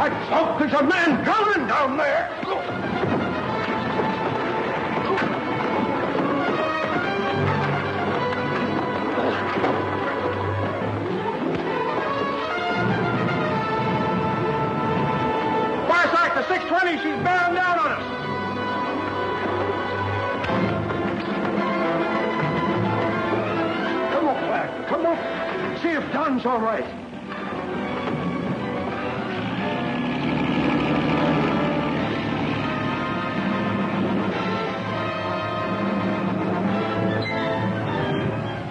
By smoke, there's a man drowning down there. Far side, the 620, she's bearing down on us. Come up, lad. Come up. See if Don's all right.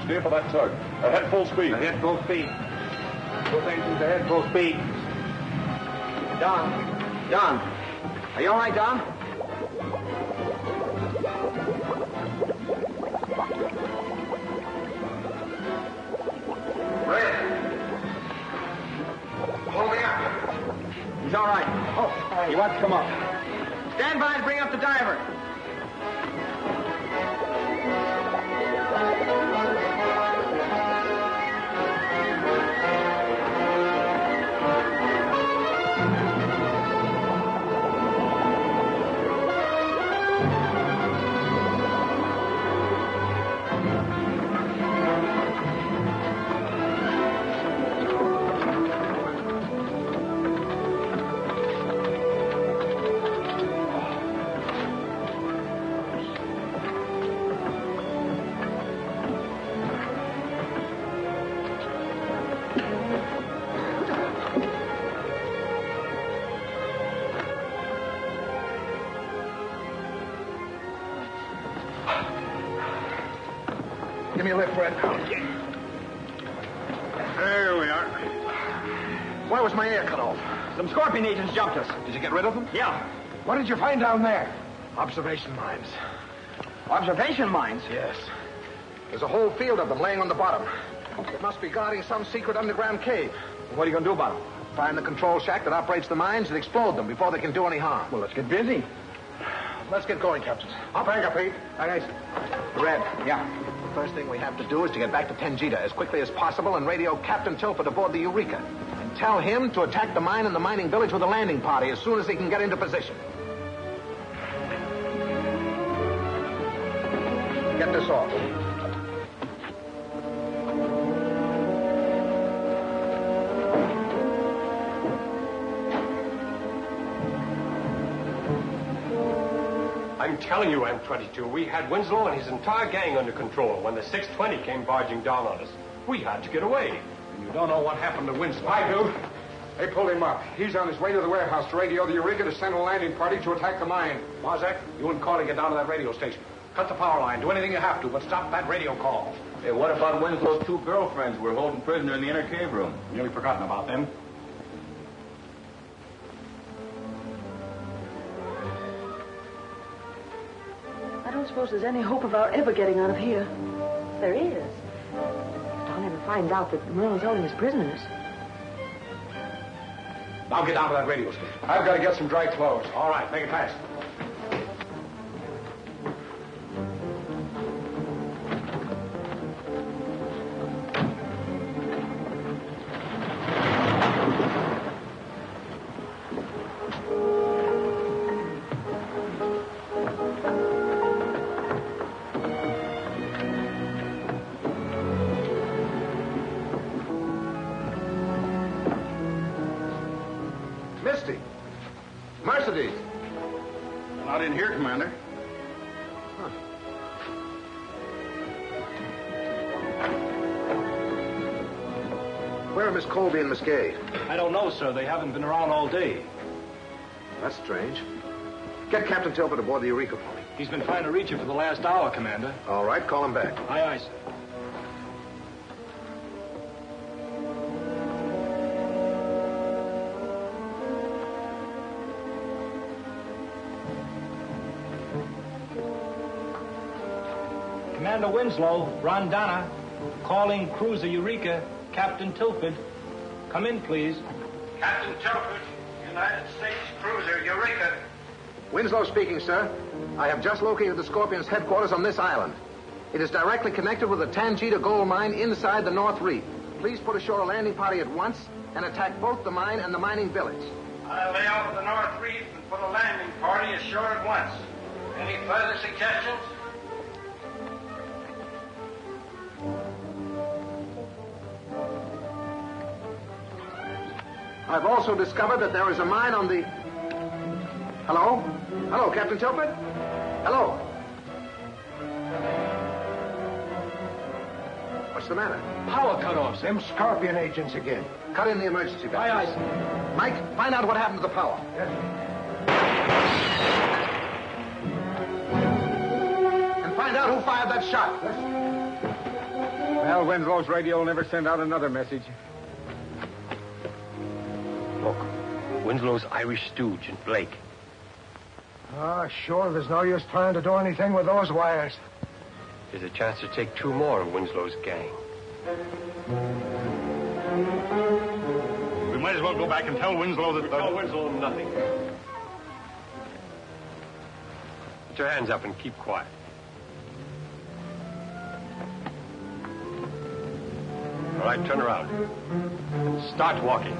Steer for that tug. Ahead full speed. Ahead full speed. Both engines ahead full speed. Don. Are you all right, Don? Red. Pull me up. He's all right. Oh, he wants to come up. Stand by and bring up the diver. Give me a lift, Red. There we are. Why was my air cut off? Some Scorpion agents jumped us. Did you get rid of them? Yeah. What did you find down there? Observation mines. Observation mines? Yes. There's a whole field of them laying on the bottom. It must be guarding some secret underground cave. What are you going to do about them? Find the control shack that operates the mines and explode them before they can do any harm. Well, let's get busy. Let's get going, Captain. Up, Anchor, Pete. Aye, aye. Red. Yeah. The first thing we have to do is to get back to Tangita as quickly as possible and radio Captain Tilford aboard the Eureka. And tell him to attack the mine and the mining village with a landing party as soon as he can get into position. Get this off. I'm telling you, M22, we had Winslow and his entire gang under control when the 620 came barging down on us. We had to get away. And you don't know what happened to Winslow. I do. They pulled him up. He's on his way to the warehouse to radio the Eureka to send a landing party to attack the mine. Marzak, you and Corley get down to that radio station. Cut the power line. Do anything you have to, but stop that radio call. Hey, what about Winslow's two girlfriends we're holding prisoner in the inner cave room? Nearly forgotten about them. I don't suppose there's any hope of our ever getting out of here. There is. Don ever finds out that Merle's holding us prisoners. Now get down to that radio station. I've got to get some dry clothes. All right, make it fast. Misty. Mercedes. Not in here, Commander. Huh. Where are Miss Colby and Miss Gay? I don't know, sir. They haven't been around all day. That's strange. Get Captain Tilford aboard the Eureka for me. He's been trying to reach you for the last hour, Commander. All right, call him back. Aye, aye, sir. Commander Winslow, Rondana, calling cruiser Eureka, Captain Tilford. Come in, please. Captain Tilford, United States cruiser Eureka. Winslow speaking, sir. I have just located the Scorpion's headquarters on this island. It is directly connected with the Tangita gold mine inside the North Reef. Please put ashore a landing party at once and attack both the mine and the mining village. I'll lay off the North Reef and put a landing party ashore at once. Any further suggestions? I've also discovered that there is a mine on the... Hello? Hello, Captain Tilford? Hello? What's the matter? Power cutoffs. Them Scorpion agents again. Cut in the emergency batteries. Aye, aye, sir. Mike, find out what happened to the power. Yes. And find out who fired that shot. Well, Winslow's radio will never send out another message. Look, Winslow's Irish stooge and Blake. Oh, sure, there's no use trying to do anything with those wires. There's a chance to take 2 more of Winslow's gang. We might as well go back and tell Winslow that... Tell Winslow nothing. Put your hands up and keep quiet. All right, turn around. And start walking.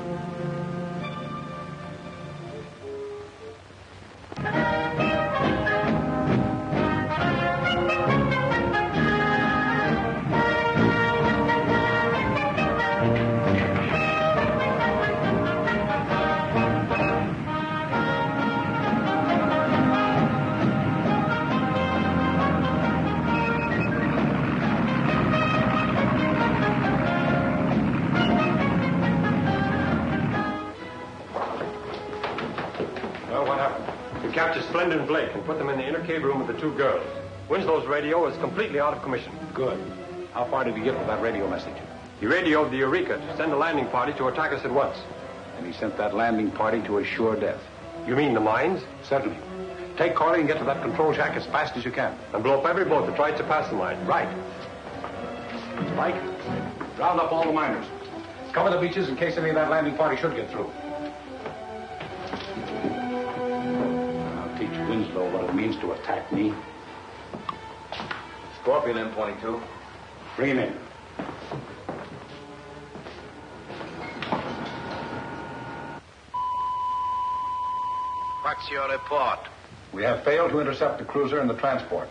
Captured Splendid and Blake and put them in the inner cave room with the 2 girls. Winslow's radio is completely out of commission. Good. How far did he get with that radio message? He radioed the Eureka to send a landing party to attack us at once. And he sent that landing party to a sure death. You mean the mines? Certainly. Take Corley and get to that control shack as fast as you can. And blow up every boat that tries to pass the mine. Right. Mike, round up all the miners. Cover the beaches in case any of that landing party should get through. I'll teach Winslow what it means to attack me. Scorpion M22. Bring him in. What's your report? We have failed to intercept the cruiser and the transport.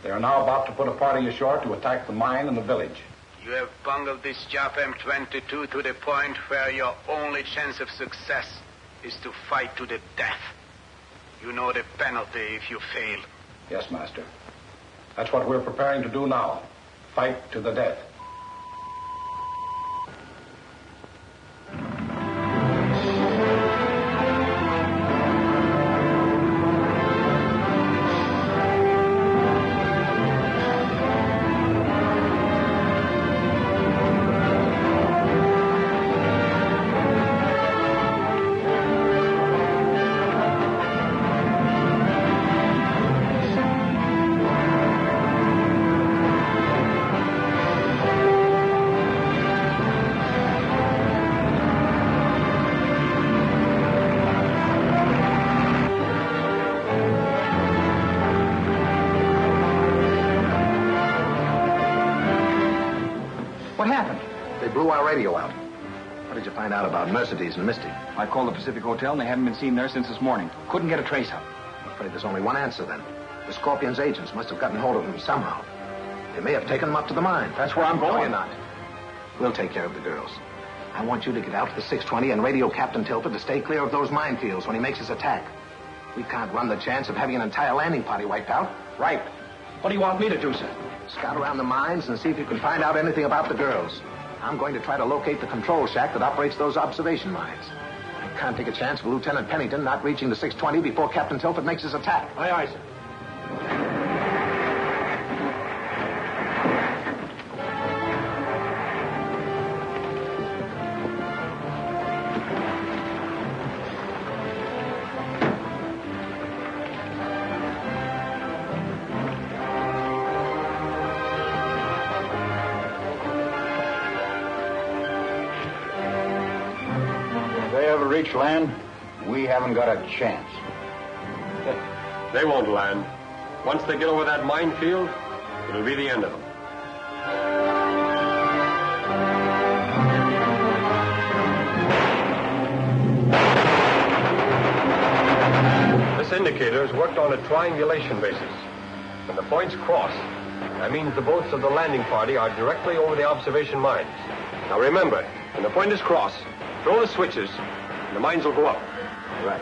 They are now about to put a party ashore to attack the mine and the village. You have bungled this job, M22, to the point where your only chance of success is to fight to the death. You know the penalty if you fail. Yes, Master. That's what we're preparing to do now. Fight to the death. Radio out. What did you find out about Mercedes and Misty? I called the Pacific Hotel, and they haven't been seen there since this morning. Couldn't get a trace of them. I'm afraid there's only one answer, then. The Scorpion's agents must have gotten hold of them somehow. They may have taken them up to the mine. That's where I'm going. No, you're not. We'll take care of the girls. I want you to get out to the 620 and radio Captain Tilford to stay clear of those minefields when he makes his attack. We can't run the chance of having an entire landing party wiped out. Right. What do you want me to do, sir? Scout around the mines and see if you can find out anything about the girls. I'm going to try to locate the control shack that operates those observation mines. I can't take a chance of Lieutenant Pennington not reaching the 620 before Captain Tilford makes his attack. Aye, aye, sir. Reach land, we haven't got a chance. They won't land. Once they get over that minefield, it'll be the end of them. indicators worked on a triangulation basis. When the points cross, that means the boats of the landing party are directly over the observation mines. Now remember, when the point is crossed, throw the switches, and the mines will go up. Right.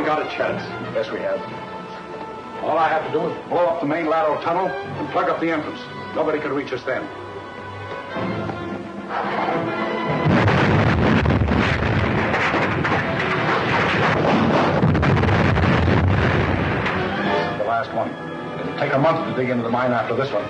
Got a chance. Yes, we have. All I have to do is blow up the main lateral tunnel and plug up the entrance. Nobody could reach us then. This is the last one. It'll take a month to dig into the mine after this one.